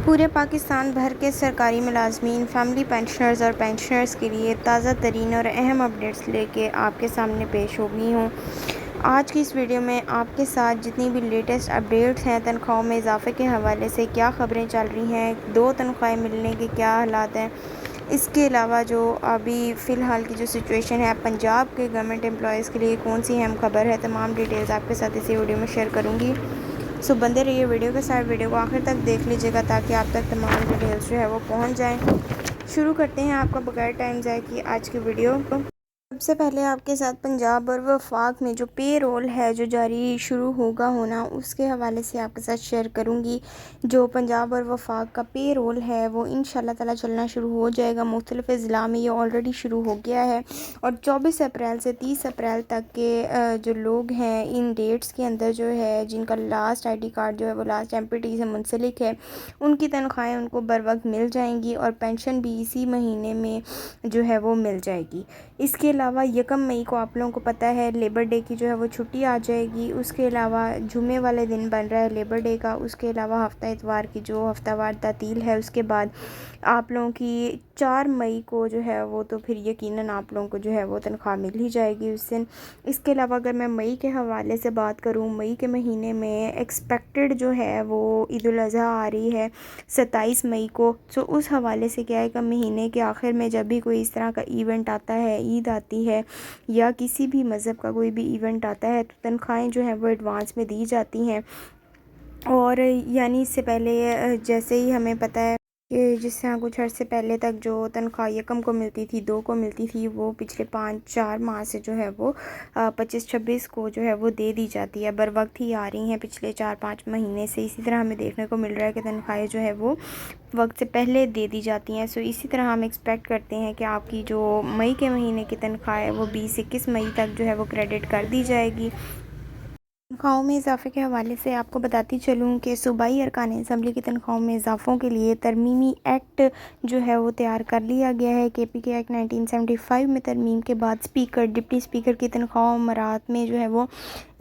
پورے پاکستان بھر کے سرکاری ملازمین، فیملی پینشنرز اور پینشنرز کے لیے تازہ ترین اور اہم اپڈیٹس لے کے آپ کے سامنے پیش ہو گئی ہوں۔ آج کی اس ویڈیو میں آپ کے ساتھ جتنی بھی لیٹسٹ اپڈیٹس ہیں، تنخواہوں میں اضافے کے حوالے سے کیا خبریں چل رہی ہیں، 2 تنخواہیں ملنے کے کیا حالات ہیں، اس کے علاوہ جو ابھی فی الحال کی جو سچویشن ہے پنجاب کے گورنمنٹ امپلائیز کے لیے کون سی اہم خبر ہے، تمام ڈیٹیلز آپ کے ساتھ اسی ویڈیو میں شیئر کروں گی۔ سو بندے رہیے ویڈیو کے ساتھ، ویڈیو کو آخر تک دیکھ لیجیے گا تاکہ آپ تک تمام ڈیٹیلز جو ہے وہ پہنچ جائیں۔ شروع کرتے ہیں آپ کا بغیر ٹائم ضائع کیے آج کی ویڈیو۔ سب سے پہلے آپ کے ساتھ پنجاب اور وفاق میں جو پے رول ہے جو جاری شروع ہونا اس کے حوالے سے آپ کے ساتھ شیئر کروں گی۔ جو پنجاب اور وفاق کا پے رول ہے وہ انشاءاللہ تعالی چلنا شروع ہو جائے گا۔ مختلف اضلاع میں یہ آلریڈی شروع ہو گیا ہے اور 24 اپریل سے 30 اپریل تک کے جو لوگ ہیں ان ڈیٹس کے اندر جو ہے جن کا لاسٹ آئی ڈی کارڈ جو ہے وہ لاسٹ MPT سے منسلک ہے، ان کی تنخواہیں ان کو بر وقت مل جائیں گی اور پینشن بھی اسی مہینے میں جو ہے وہ مل جائے گی۔ اس کے علاوہ 1 مئی کو آپ لوگوں کو پتہ ہے لیبر ڈے کی جو ہے وہ چھٹی آ جائے گی۔ اس کے علاوہ جمعے والے دن بن رہا ہے لیبر ڈے کا، اس کے علاوہ ہفتہ اتوار کی جو ہفتہ وار تعطیل ہے، اس کے بعد آپ لوگوں کی 4 مئی کو جو ہے وہ تو پھر یقیناً آپ لوگوں کو جو ہے وہ تنخواہ مل ہی جائے گی اس دن۔ اس کے علاوہ اگر میں مئی کے حوالے سے بات کروں، مئی کے مہینے میں ایکسپیکٹڈ جو ہے وہ عید الاضحیٰ آ رہی ہے 27 مئی کو۔ سو اس حوالے سے کیا ہے کہ مہینے کے آخر میں جب بھی کوئی اس طرح کا ایونٹ آتا ہے، عید آتی ہے یا کسی بھی مذہب کا کوئی بھی ایونٹ آتا ہے، تو تنخواہیں جو ہیں وہ ایڈوانس میں دی جاتی ہیں۔ اور یعنی اس سے پہلے جیسے ہی ہمیں پتہ ہے کہ جس طرح کچھ عرصے پہلے تک جو تنخواہ 1 کو ملتی تھی، 2 کو ملتی تھی، وہ پچھلے 5-4 ماہ سے جو ہے وہ 25-26 کو جو ہے وہ دے دی جاتی ہے، بر وقت ہی آ رہی ہیں پچھلے 4-5 مہینے سے۔ اسی طرح ہمیں دیکھنے کو مل رہا ہے کہ تنخواہیں جو ہے وہ وقت سے پہلے دے دی جاتی ہیں۔ سو اسی طرح ہم ایکسپیکٹ کرتے ہیں کہ آپ کی جو مئی کے مہینے کی تنخواہ ہے وہ 20-21 مئی تک جو ہے وہ کریڈٹ کر دی جائے گی۔ تنخواہوں میں اضافے کے حوالے سے آپ کو بتاتی چلوں کہ صوبائی ارکان اسمبلی کی تنخواہوں میں اضافوں کے لیے ترمیمی ایکٹ جو ہے وہ تیار کر لیا گیا ہے۔ KPK ایکٹ 1975 میں ترمیم کے بعد اسپیکر، ڈپٹی اسپیکر کی تنخواہوں مرات میں جو ہے وہ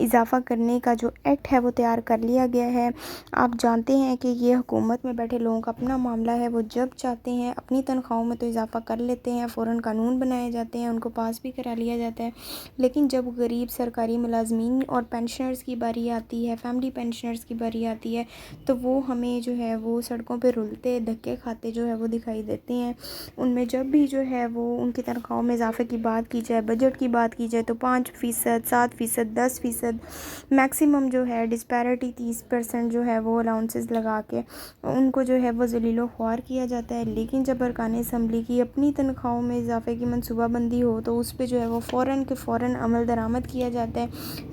اضافہ کرنے کا جو ایکٹ ہے وہ تیار کر لیا گیا ہے۔ آپ جانتے ہیں کہ یہ حکومت میں بیٹھے لوگوں کا اپنا معاملہ ہے، وہ جب چاہتے ہیں اپنی تنخواہوں میں تو اضافہ کر لیتے ہیں، فوراً قانون بنائے جاتے ہیں، ان کو پاس بھی کرا لیا جاتا ہے۔ لیکن جب غریب سرکاری ملازمین اور پینشنرز کی باری آتی ہے، فیملی پینشنرز کی باری آتی ہے، تو وہ ہمیں جو ہے وہ سڑکوں پہ رلتے دھکے کھاتے جو ہے وہ دکھائی دیتے ہیں۔ ان میں جب بھی جو ہے وہ ان کی تنخواہوں میں اضافے کی بات کی جائے، بجٹ کی بات کی جائے، تو 5%، 7%، 10% میکسیمم جو ہے ڈسپیرٹی 30% جو ہے وہ الاؤنسز لگا کے ان کو جو ہے وہ ذلیل و خوار کیا جاتا ہے۔ لیکن جب ارکان اسمبلی کی اپنی تنخواہوں میں اضافے کی منصوبہ بندی ہو تو اس پہ جو ہے وہ فوراً کے فوراً عمل درآمد کیا جاتا ہے،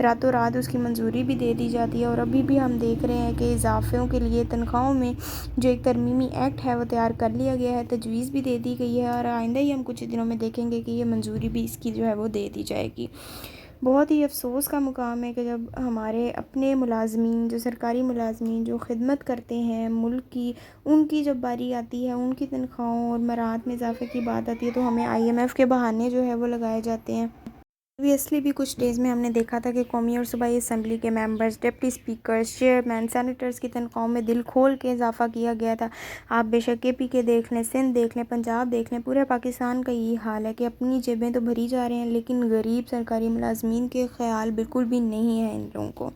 راتوں رات اس کی منظوری بھی دے دی جاتی ہے۔ اور ابھی بھی ہم دیکھ رہے ہیں کہ اضافوں کے لیے تنخواہوں میں جو ایک ترمیمی ایکٹ ہے وہ تیار کر لیا گیا ہے، تجویز بھی دے دی گئی ہے اور آئندہ ہی ہم کچھ دنوں میں دیکھیں گے کہ یہ منظوری بھی اس کی جو ہے وہ دے دی جائے گی۔ بہت ہی افسوس کا مقام ہے کہ جب ہمارے اپنے ملازمین، جو سرکاری ملازمین جو خدمت کرتے ہیں ملک کی، ان کی جب باری آتی ہے، ان کی تنخواہوں اور مرات میں اضافے کی بات آتی ہے تو ہمیں IMF کے بہانے جو ہے وہ لگائے جاتے ہیں۔ پریویسلی بھی کچھ ڈیز میں ہم نے دیکھا تھا کہ قومی اور صوبائی اسمبلی کے members, deputy speakers, chairman, senators کی تنخواہوں میں دل کھول کے اضافہ کیا گیا تھا۔ آپ بے شک KPK دیکھ لیں، سندھ دیکھ لیں، پنجاب دیکھ لیں، پورے پاکستان کا یہی حال ہے کہ اپنی جیبیں تو بھری جا رہے ہیں لیکن غریب سرکاری ملازمین کے خیال بالکل بھی نہیں ہے ان لوگوں کو۔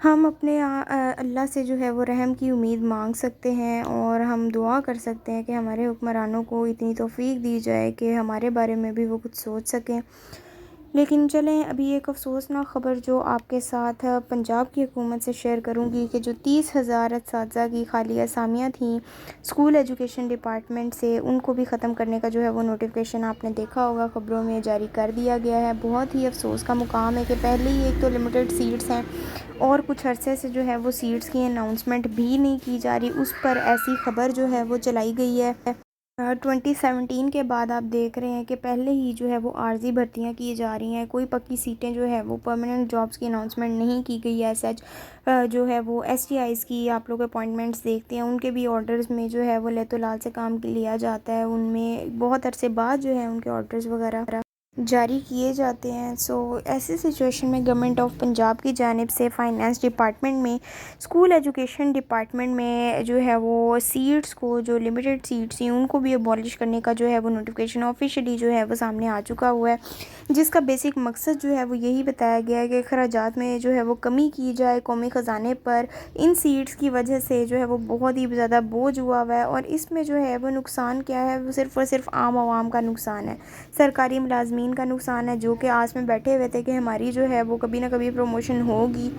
ہم اپنے اللہ سے جو ہے وہ رحم کی امید مانگ سکتے ہیں اور ہم دعا کر سکتے ہیں کہ ہمارے حکمرانوں کو اتنی توفیق دی جائے کہ ہمارے بارے میں بھی وہ کچھ سوچ سکیں۔ لیکن چلیں ابھی ایک افسوسناک خبر جو آپ کے ساتھ پنجاب کی حکومت سے شیئر کروں گی کہ جو 30,000 اساتذہ کی خالی اسامیاں تھیں اسکول ایجوکیشن ڈپارٹمنٹ سے، ان کو بھی ختم کرنے کا جو ہے وہ نوٹیفیکیشن آپ نے دیکھا ہوگا خبروں میں جاری کر دیا گیا ہے۔ بہت ہی افسوس کا مقام ہے کہ پہلے ہی ایک تو لمیٹڈ سیٹس ہیں اور کچھ عرصے سے جو ہے وہ سیٹس کی اناؤنسمنٹ بھی نہیں کی جا رہی، اس پر ایسی خبر جو ہے وہ چلائی گئی ہے۔ 2017 کے بعد آپ دیکھ رہے ہیں کہ پہلے ہی جو ہے وہ عارضی بھرتیاں کی جا رہی ہیں، کوئی پکی سیٹیں جو ہے وہ پرماننٹ جابس کی اناؤنسمنٹ نہیں کی گئی ہے۔ سچ جو ہے وہ STIs کی آپ لوگ اپوائنٹمنٹس دیکھتے ہیں، ان کے بھی آرڈرز میں جو ہے وہ لیت و لال سے کام لیا جاتا ہے، ان میں بہت عرصے بعد جو ہے ان کے آرڈرز وغیرہ جاری کیے جاتے ہیں۔ ایسی سچویشن میں گورنمنٹ آف پنجاب کی جانب سے فائنانس ڈپارٹمنٹ میں اسکول ایجوکیشن ڈپارٹمنٹ میں جو ہے وہ سیٹس کو، جو لمیٹڈ سیٹس ہیں ان کو بھی ابالش کرنے کا جو ہے وہ نوٹیفیکیشن آفیشلی جو ہے وہ سامنے آ چکا ہوا ہے، جس کا بیسک مقصد جو ہے وہ یہی بتایا گیا ہے کہ اخراجات میں جو ہے وہ کمی کی جائے قومی خزانے پر۔ ان سیٹس کی وجہ سے جو ہے وہ بہت ہی زیادہ بوجھ ہوا ہوا ہے، اور اس میں جو ہے وہ نقصان کیا ہے، وہ صرف اور صرف عام عوام کا نقصان ہے، سرکاری ملازمین کا نقصان ہے، جو کہ آس میں بیٹھے ہوئے تھے کہ ہماری جو ہے وہ کبھی نہ کبھی پروموشن ہوگی۔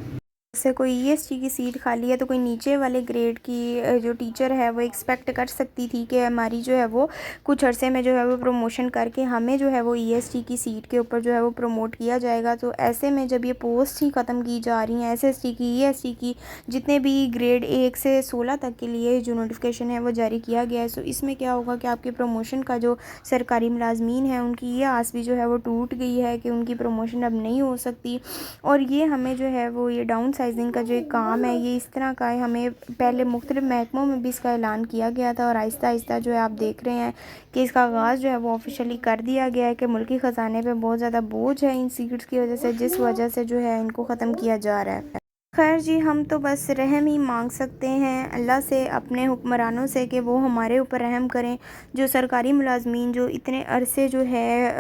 سے کوئی ای ایس ٹی کی سیٹ خالی ہے تو کوئی نیچے والے گریڈ کی جو ٹیچر ہے وہ ایکسپیکٹ کر سکتی تھی کہ ہماری جو ہے وہ کچھ عرصے میں جو ہے وہ پروموشن کر کے ہمیں جو ہے وہ ای ایس ٹی کی سیٹ کے اوپر جو ہے وہ پروموٹ کیا جائے گا۔ تو ایسے میں جب یہ پوسٹ ہی ختم کی جا رہی ہیں، ایس ایس ٹی کی، ای ایس ٹی کی، جتنے بھی گریڈ 1 سے 16 تک کے لیے جو نوٹیفیکیشن ہے وہ جاری کیا گیا ہے، اس میں کیا ہوگا کہ آپ کی پروموشن کا جو سرکاری ملازمین ہیں ان کی یہ آس بھی جو ہے وہ ٹوٹ گئی ہے کہ ان کی پروموشن اب نہیں ہو سکتی۔ اور یہ ہمیں جو ہے وہ یہ ڈاؤن سائزنگ کا جو ایک کام ہے یہ اس طرح کا ہے، ہمیں پہلے مختلف محکموں میں بھی اس کا اعلان کیا گیا تھا، اور آہستہ آہستہ جو ہے آپ دیکھ رہے ہیں کہ اس کا آغاز جو ہے وہ آفیشلی کر دیا گیا ہے کہ ملکی خزانے پہ بہت زیادہ بوجھ ہے ان سیٹس کی وجہ سے، جس وجہ سے جو ہے ان کو ختم کیا جا رہا ہے۔ خیر جی، ہم تو بس رحم ہی مانگ سکتے ہیں اللہ سے، اپنے حکمرانوں سے، کہ وہ ہمارے اوپر رحم کریں۔ جو سرکاری ملازمین جو اتنے عرصے جو ہے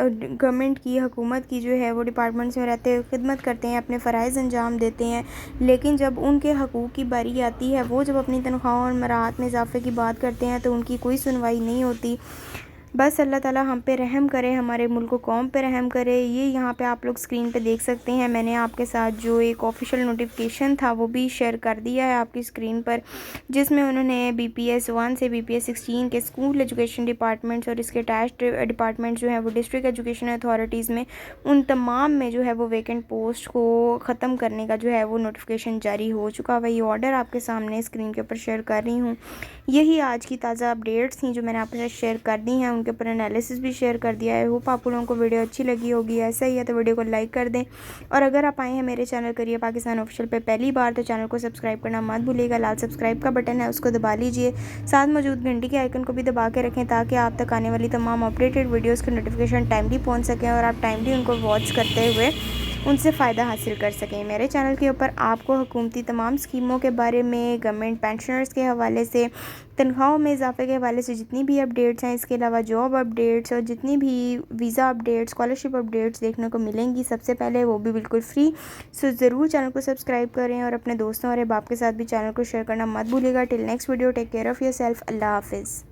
گورنمنٹ کی، حکومت کی جو ہے وہ ڈپارٹمنٹس میں رہتے ہوئے خدمت کرتے ہیں، اپنے فرائض انجام دیتے ہیں، لیکن جب ان کے حقوق کی باری آتی ہے، وہ جب اپنی تنخواہوں اور مراحت میں اضافے کی بات کرتے ہیں تو ان کی کوئی سنوائی نہیں ہوتی۔ بس اللہ تعالی ہم پہ رحم کرے، ہمارے ملک و قوم پہ رحم کرے۔ یہ یہاں پہ آپ لوگ اسکرین پہ دیکھ سکتے ہیں، میں نے آپ کے ساتھ جو ایک آفیشیل نوٹیفیکیشن تھا وہ بھی شیئر کر دیا ہے آپ کی اسکرین پر، جس میں انہوں نے BPS 1 سے BPS 16 کے اسکول ایجوکیشن ڈپارٹمنٹس اور اس کے اٹیچڈ ڈپارٹمنٹ جو ہیں وہ ڈسٹرکٹ ایجوکیشن اتھارٹیز میں، ان تمام میں جو ہے وہ ویکنٹ پوسٹ کو ختم کرنے کا جو ہے وہ نوٹیفیکیشن جاری ہو چکا ہے۔ یہ آرڈر آپ کے سامنے اسکرین کے اوپر شیئر کر رہی ہوں۔ یہی آج کی تازہ اپڈیٹس تھیں جو میں نے آپ کے ساتھ شیئر کر دی ہیں، ان کے اوپر انالیسس بھی شیئر کر دیا ہے۔ ہوپ آپ لوگوں کو ویڈیو اچھی لگی ہوگی، ایسا ہی ہے تو ویڈیو کو لائک کر دیں، اور اگر آپ آئے ہیں میرے چینل کریئر پاکستان آفیشیل پہ پہلی بار تو چینل کو سبسکرائب کرنا مت بھولیے گا، لال سبسکرائب کا بٹن ہے اس کو دبا لیجئے، ساتھ موجود گھنٹی کے آئیکن کو بھی دبا کے رکھیں تاکہ آپ تک آنے والی تمام اپڈیٹڈ ویڈیوز کے نوٹیفیکیشن ٹائملی پہنچ سکیں اور آپ ٹائملی ان کو واچ کرتے ہوئے ان سے فائدہ حاصل کر سکیں۔ میرے چینل کے اوپر آپ کو حکومتی تمام اسکیموں کے بارے میں، گورنمنٹ پینشنرز کے حوالے سے، تنخواہوں میں اضافے کے حوالے سے جتنی بھی اپڈیٹس ہیں، اس کے علاوہ جاب اپڈیٹس اور جتنی بھی ویزا اپڈیٹس، اسکالرشپ اپڈیٹس دیکھنے کو ملیں گی سب سے پہلے، وہ بھی بالکل فری۔ ضرور چینل کو سبسکرائب کریں اور اپنے دوستوں اور احباب کے ساتھ بھی چینل کو شیئر کرنا مت بھولیے گا۔ Till next video, take care of yourself, اللہ حافظ۔